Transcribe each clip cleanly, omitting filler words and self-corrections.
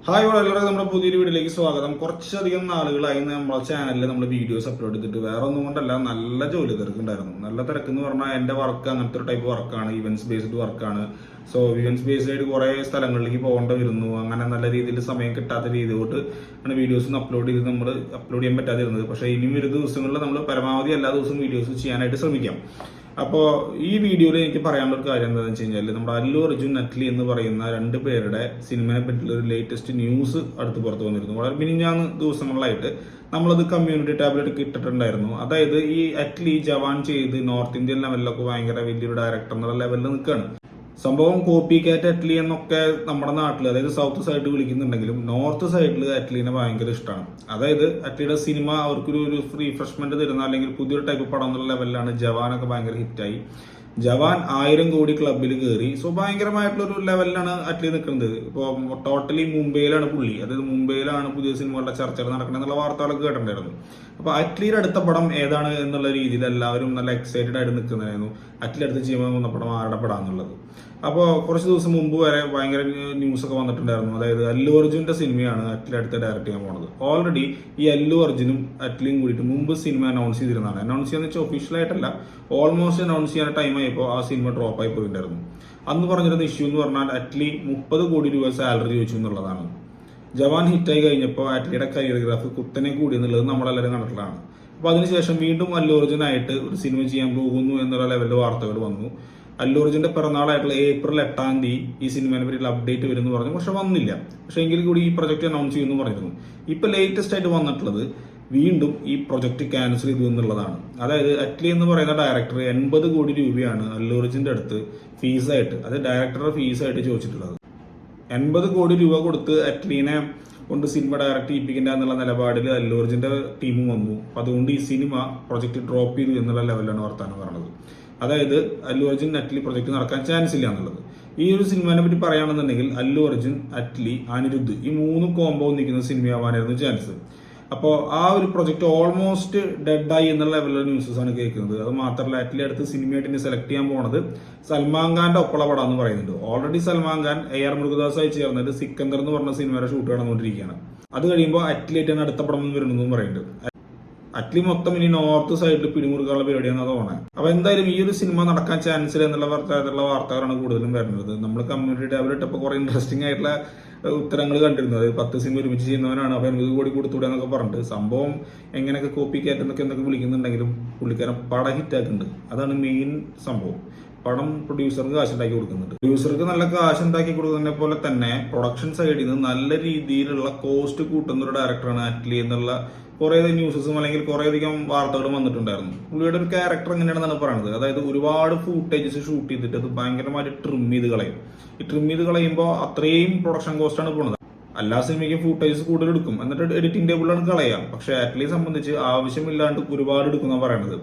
Hi എല്ലാവർക്കും നമ്മുടെ പുതിയൊരു വീഡിയോയിലേക്ക് സ്വാഗതം. കുറച്ചധികം നാളുകളായി നമ്മളെ ചാനലിൽ നമ്മൾ വീഡിയോസ് അപ്ലോഡ് ചെയ്തിട്ട് വേറെ ഒന്നും കൊണ്ടല്ല, നല്ല ജോലി തിരക്കുണ്ടായിരുന്നു. നല്ല തിരക്ക് എന്ന് പറഞ്ഞാൽ എൻ്റെ വർക്ക് അങ്ങനത്തെ ഒരു ടൈപ്പ് വർക്കാണ്, ഇവന്റ്സ് ബേസ്ഡ് വർക്കാണ്. സോ ഇവന്റ്സ് ബേസ്ഡ് ആയിട്ട് കുറേ സ്ഥലങ്ങളിലേക്ക് പോകേണ്ടി വരുന്നു. അങ്ങനെ നല്ല രീതിയിൽ സമയം കിട്ടാത്ത രീതിയിലോട്ട് ആണ് വീഡിയോസ് അപ്ലോഡ് ചെയ്യാൻ പറ്റാതിരുന്നത്. പക്ഷേ ഇനിയും ഒരു ദിവസങ്ങളിൽ നമ്മൾ പരമാവധി എല്ലാ ദിവസവും വീഡിയോസ് ചെയ്യാനായിട്ട് ശ്രമിക്കാം. അപ്പോൾ ഈ വീഡിയോയിൽ എനിക്ക് പറയാനുള്ള ഒരു കാര്യം എന്താണെന്ന് വെച്ച് കഴിഞ്ഞാൽ, നമ്മുടെ അല്ലു അർജുൻ നട്ട്ലി എന്ന് പറയുന്ന രണ്ട് പേരുടെ സിനിമയെ പറ്റിയുള്ള ഒരു ലേറ്റസ്റ്റ് ന്യൂസ് അടുത്ത് പുറത്തു വന്നിരുന്നു. വളരെ മിനിഞ്ഞാന്ന് ദിവസങ്ങളിലായിട്ട് നമ്മളത് കമ്മ്യൂണിറ്റി ടാബിലേക്ക് ഇട്ടിട്ടുണ്ടായിരുന്നു. അതായത് ഈ അറ്റ്ലി ജവാൻ ചെയ്ത് നോർത്ത് ഇന്ത്യൻ ലെവലിലൊക്കെ ഭയങ്കര വലിയൊരു ഡയറക്ടർ എന്നുള്ള ലെവലിൽ നിൽക്കുകയാണ്. സംഭവം കോപ്പി കാറ്റ് അറ്റ്ലി എന്നൊക്കെ നമ്മുടെ നാട്ടിൽ, അതായത് സൗത്ത് സൈഡിൽ വിളിക്കുന്നുണ്ടെങ്കിലും നോർത്ത് സൈഡിൽ അറ്റ്ലിനെ ഭയങ്കര ഇഷ്ടമാണ്. അതായത് അറ്റ്ലിയുടെ സിനിമ അവർക്കൊരു റീഫ്രഷ്മെന്റ് തരുന്ന അല്ലെങ്കിൽ പുതിയൊരു ടൈപ്പ് പടം എന്നുള്ള ലെവലിലാണ് ജവാനൊക്കെ ഭയങ്കര ഹിറ്റായി. ജവാൻ 1000 കോടി ക്ലബിൽ കയറി. സോ ഭയങ്കരമായിട്ടുള്ള ഒരു ലെവലിലാണ് അറ്റ്ലി നിൽക്കുന്നത്. ഇപ്പോൾ ടോട്ടലി മുംബൈയിലാണ് പുള്ളി, അതായത് മുംബൈയിലാണ് പുതിയ സിനിമകളുടെ ചർച്ചകൾ നടക്കുന്നത് എന്നുള്ള വാർത്തകളൊക്കെ കേട്ടിട്ടുണ്ടായിരുന്നു. അപ്പൊ അറ്റ്ലിയുടെ അടുത്ത പടം ഏതാണ് എന്നുള്ള രീതിയിൽ എല്ലാവരും നല്ല എക്സൈറ്റഡ് ആയിട്ട് നിൽക്കുന്നതായിരുന്നു. അറ്റ്ലി അടുത്ത് ചെയ്യുമ്പോൾ വന്ന പടം ആരുടെ പടം എന്നുള്ളത്. അപ്പോൾ കുറച്ച് ദിവസം മുമ്പ് വരെ ഭയങ്കര ന്യൂസ് ഒക്കെ വന്നിട്ടുണ്ടായിരുന്നു. അതായത് അല്ലു അർജുന്റെ സിനിമയാണ് അറ്റ്ലി അടുത്ത് ഡയറക്ട് ചെയ്യാൻ പോണത്. ഓൾറെഡി ഈ അല്ലു അർജുനും അറ്റ്ലിയും കൂടിയിട്ട് മുമ്പ് സിനിമ അനൗൺസ് ചെയ്തിരുന്നതാണ്. അനൗൺസ് ചെയ്യാന്ന് വെച്ചാൽ ഒഫീഷ്യലായിട്ടല്ല, ഓൾമോസ്റ്റ് അനൗൺസ് ചെയ്യാൻ ടൈം ആയപ്പോൾ ആ സിനിമ ഡ്രോപ്പ് ആയി പോയിട്ടുണ്ടായിരുന്നു. അന്ന് പറഞ്ഞിരുന്ന ഇഷ്യൂ എന്ന് പറഞ്ഞാൽ അറ്റ്ലി 30 കോടി രൂപ സാലറി ചോദിച്ചു എന്നുള്ളതാണ്. ജവാൻ ഹിറ്റായി കഴിഞ്ഞപ്പോൾ അറ്റ്ലിയുടെ കരിയർഗ്രാഫ് കുത്തനെ കൂടി എന്നുള്ളത് നമ്മളെല്ലാവരും കണ്ടിട്ടുള്ളതാണ്. അപ്പോൾ അതിനുശേഷം വീണ്ടും അല്ലു അർജുനായിട്ട് ഒരു സിനിമ ചെയ്യാൻ പോകുന്നു എന്നുള്ള ലെവലിൽ വാർത്തകൾ വന്നു. അല്ലു അർജുന്റെ പിറന്നാളായിട്ടുള്ള ഏപ്രിൽ 8-ാം തീയതി ഈ സിനിമയെ പറ്റിയുള്ള അപ്ഡേറ്റ് വരുമെന്ന് പറഞ്ഞു. പക്ഷെ വന്നില്ല. പക്ഷെ എങ്കിൽ കൂടി ഈ പ്രൊജക്ട് അനൗൺസ് ചെയ്യുമെന്ന് പറഞ്ഞിരുന്നു. ഇപ്പൊ ലേറ്റസ്റ്റ് ആയിട്ട് വന്നിട്ടുള്ളത് വീണ്ടും ഈ പ്രൊജക്ട് ക്യാൻസൽ ചെയ്തു എന്നുള്ളതാണ്. അതായത് അറ്റ്ലി എന്ന് പറയുന്ന ഡയറക്ടർ 80 കോടി രൂപയാണ് അല്ലു അർജുന്റെ അടുത്ത് ഫീസായിട്ട്, അത് ഡയറക്ടറുടെ ഫീസായിട്ട് ചോദിച്ചിട്ടുള്ളത്. 80 കോടി രൂപ കൊടുത്ത് അറ്റ്ലീനെ കൊണ്ട് സിനിമ ഡയറക്ട് ചെയ്യിപ്പിക്കേണ്ട എന്നുള്ള നിലപാടിൽ അല്ലു അർജുന്റെ ടീം വന്നു. അപ്പൊ അതുകൊണ്ട് ഈ സിനിമ പ്രൊജക്ട് ഡ്രോപ്പ് ചെയ്തു എന്നുള്ള ലെവലിലാണ് വർത്താനം പറഞ്ഞത്. അതായത് അല്ലു അർജുൻ അറ്റ്ലി പ്രൊജക്ട് നടക്കാൻ ചാൻസ് ഇല്ല എന്നുള്ളത്. ഈ ഒരു സിനിമയെ പറ്റി പറയുകയാണെന്നുണ്ടെങ്കിൽ അല്ലു അർജുൻ, അറ്റ്ലി, അനിരുദ്ധ് ഈ 3 കോംബോ നിൽക്കുന്ന സിനിമയാവാനായിരുന്നു ചാൻസ്. അപ്പോൾ ആ ഒരു പ്രൊജക്ട് ഓൾമോസ്റ്റ് ഡെഡായി എന്നുള്ള ലെവലിലുള്ള ന്യൂസസ് ആണ് കേൾക്കുന്നത്. അത് മാത്രമല്ല അറ്റ്ലി അടുത്ത് സിനിമയായിട്ട് സെലക്ട് ചെയ്യാൻ പോണത് സൽമാൻ ഖാന്റെ ഒപ്പമുള്ള പടം എന്ന് പറയുന്നുണ്ട്. ഓൾറെഡി സൽമാൻ ഖാൻ AR മുരുകദാസായി ചേർന്നിട്ട് സിക്കന്ദർ എന്ന് പറഞ്ഞ സിനിമയുടെ ഷൂട്ട് നടന്നുകൊണ്ടിരിക്കുകയാണ്. അത് കഴിയുമ്പോൾ അറ്റ്ലിയായിട്ടാണ് അടുത്ത പടം വരുന്നതെന്നും പറയുന്നുണ്ട്. അറ്റ്ലി മൊത്തം ഇനി നോർത്ത് സൈഡിൽ പിടിമുറുക്കാനുള്ള പരിപാടിയാണ് തോന്നുന്നത്. അപ്പൊ എന്തായാലും ഈ ഒരു സിനിമ നടക്കാൻ ചാൻസ് ഇല്ല എന്നുള്ള വാർത്തകളാണ് കൂടുതലും വരുന്നത്. നമ്മൾ കമ്മ്യൂണിറ്റി ടാബിൽ ഇട്ടപ്പോൾ കുറെ ഇൻട്രസ്റ്റിംഗ് ആയിട്ടുള്ള ഉത്തരങ്ങൾ കണ്ടിരുന്നു. അതായത് 10 സിനിമ ഒരുമിച്ച് ചെയ്യുന്നവനാണ്, അപ്പൊ 80 കോടി കൊടുത്തൂടെ എന്നൊക്കെ പറഞ്ഞിട്ട് സംഭവം എങ്ങനെയൊക്കെ കോപ്പി കാറ്റ് എന്തൊക്കെ വിളിക്കുന്നുണ്ടെങ്കിലും പുള്ളിക്കാരൻ പടം ഹിറ്റാക്കുന്നുണ്ട്. അതാണ് മെയിൻ സംഭവം. പടം പ്രൊഡ്യൂസർക്ക് കാശുണ്ടാക്കി കൊടുക്കുന്നുണ്ട്. പ്രൊഡ്യൂസർക്ക് നല്ല കാശുണ്ടാക്കി കൊടുക്കുന്നതിനെ പോലെ തന്നെ പ്രൊഡക്ഷൻ സൈഡിൽ നിന്ന് നല്ല രീതിയിലുള്ള കോസ്റ്റ് കൂട്ടുന്ന ഒരു ഡയറക്ടറാണ് അറ്റ്ലി എന്നുള്ള കുറെ ന്യൂസസും അല്ലെങ്കിൽ കുറേയധികം വാർത്തകളും വന്നിട്ടുണ്ടായിരുന്നു. പുള്ളിയുടെ ഒരു ക്യാരക്ടർ എങ്ങനെയാണെന്നാണ് പറയുന്നത്. അതായത് ഒരുപാട് ഫൂട്ടേജസ് ഷൂട്ട് ചെയ്തിട്ട് അത് ഭയങ്കരമായിട്ട് ട്രിം ചെയ്ത് കളയും. ഈ ട്രിം ചെയ്ത് കളയുമ്പോൾ അത്രയും പ്രൊഡക്ഷൻ കോസ്റ്റ് ആണ് പോകുന്നത്. എല്ലാ സിനിമയ്ക്കും ഫൂട്ടേജസ് കൂടുതൽ എടുക്കും, എന്നിട്ട് എഡിറ്റിംഗ് ടേബിളിലാണ് കളയാം. പക്ഷെ അറ്റ്ലിയെ സംബന്ധിച്ച് ആവശ്യമില്ലാണ്ട് ഒരുപാട് എടുക്കുന്ന പറയുന്നത്.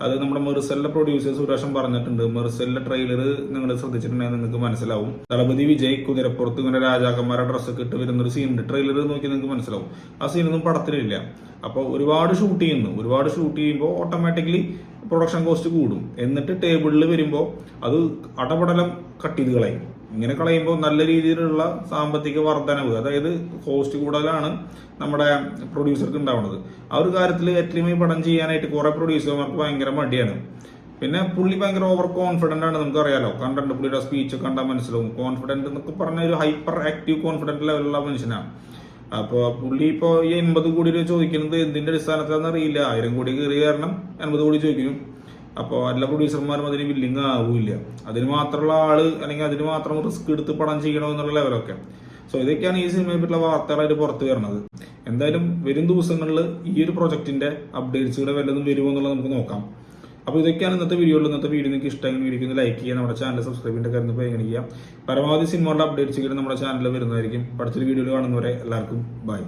അത് നമ്മുടെ മെർസലിന്റെ പ്രൊഡ്യൂസേഴ്സ് സുരേഷൻ പറഞ്ഞിട്ടുണ്ട്. മെർസലിന്റെ ട്രെയിലർ നിങ്ങൾ ശ്രദ്ധിച്ചിട്ടുണ്ടെങ്കിൽ നിങ്ങൾക്ക് മനസ്സിലാവും. ദളപതി വിജയ് കുതിരപ്പുറത്ത് ഇങ്ങനെ രാജാക്കന്മാരുടെ ഡ്രസ്സൊക്കെ ഇട്ട് വരുന്ന ഒരു സീനുണ്ട്. ട്രെയിലർ നോക്കി നിങ്ങൾക്ക് മനസ്സിലാവും. ആ സീനൊന്നും പടത്തിലില്ല. അപ്പോൾ ഒരുപാട് ഷൂട്ട് ചെയ്യുമ്പോൾ ഓട്ടോമാറ്റിക്കലി പ്രൊഡക്ഷൻ കോസ്റ്റ് കൂടും. എന്നിട്ട് ടേബിളിൽ വരുമ്പോൾ അത് അടപടലം കട്ട് ചെയ്ത് കളയും. ഇങ്ങനെ കളയുമ്പോൾ നല്ല രീതിയിലുള്ള സാമ്പത്തിക വർധനവ്, അതായത് കോസ്റ്റ് കൂടുതലാണ് നമ്മുടെ പ്രൊഡ്യൂസർക്ക് ഉണ്ടാവുന്നത്. ആ ഒരു കാര്യത്തിൽ അറ്റ്ലിയുമായി പടം ചെയ്യാനായിട്ട് കുറെ പ്രൊഡ്യൂസർമാർക്ക് ഭയങ്കര മടിയാണ്. പിന്നെ പുള്ളി ഭയങ്കര ഓവർ കോൺഫിഡന്റ് ആണ്, നമുക്കറിയാലോ. കണ്ടിട്ട് പുള്ളിയുടെ സ്പീച്ച് കണ്ടാൽ മനസ്സിലാവും. കോൺഫിഡന്റ് എന്നൊക്കെ പറഞ്ഞ ഒരു ഹൈപ്പർ ആക്റ്റീവ് കോൺഫിഡന്റ് ലെവലുള്ള മനുഷ്യനാണ്. അപ്പോൾ പുള്ളി ഇപ്പോൾ ഈ 80 കോടി രൂപ ചോദിക്കുന്നത് എന്തിന്റെ അടിസ്ഥാനത്തിലാണെന്ന് അറിയില്ല. 1000 കോടി കയറി കാരണം 80 കോടി ചോദിക്കും. അപ്പോൾ എല്ലാ പ്രൊഡ്യൂസർമാരും അതിന് വില്ലിങ് ആവില്ല. അതിന് മാത്രമുള്ള ആള് അല്ലെങ്കിൽ അതിന് മാത്രം റിസ്ക് എടുത്ത് പടം ചെയ്യണമെന്നുള്ള ലെവലൊക്കെ. സോ ഇതൊക്കെയാണ് ഈ സിനിമയെ പറ്റിയുള്ള വാർത്തകളായിട്ട് പുറത്തു വരുന്നത്. എന്തായാലും വരും ദിവസങ്ങളിൽ ഈ ഒരു പ്രൊജക്ടിന്റെ അപ്ഡേറ്റ്സുകൾ വല്ലതും വരുമോ എന്നുള്ളത് നമുക്ക് നോക്കാം. അപ്പോൾ ഇതൊക്കെയാണ് ഇന്നത്തെ വീഡിയോ. നിങ്ങൾക്ക് ഇഷ്ടമെങ്കിൽ വീഡിയോക്ക് ലൈക്ക് ചെയ്യുക, നമ്മുടെ ചാനൽ സബ്സ്ക്രൈബ് ചെയ്യേണ്ട കാര്യം പരിഗണിക്കുക. പരമാവധി സിനിമകളുടെ അപ്ഡേറ്റ്സുകൾ നമ്മുടെ ചാനലിൽ വരുന്നതായിരിക്കും. അടുത്തൊരു വീഡിയോയിൽ കാണുന്നവരെ എല്ലാവർക്കും ബൈ.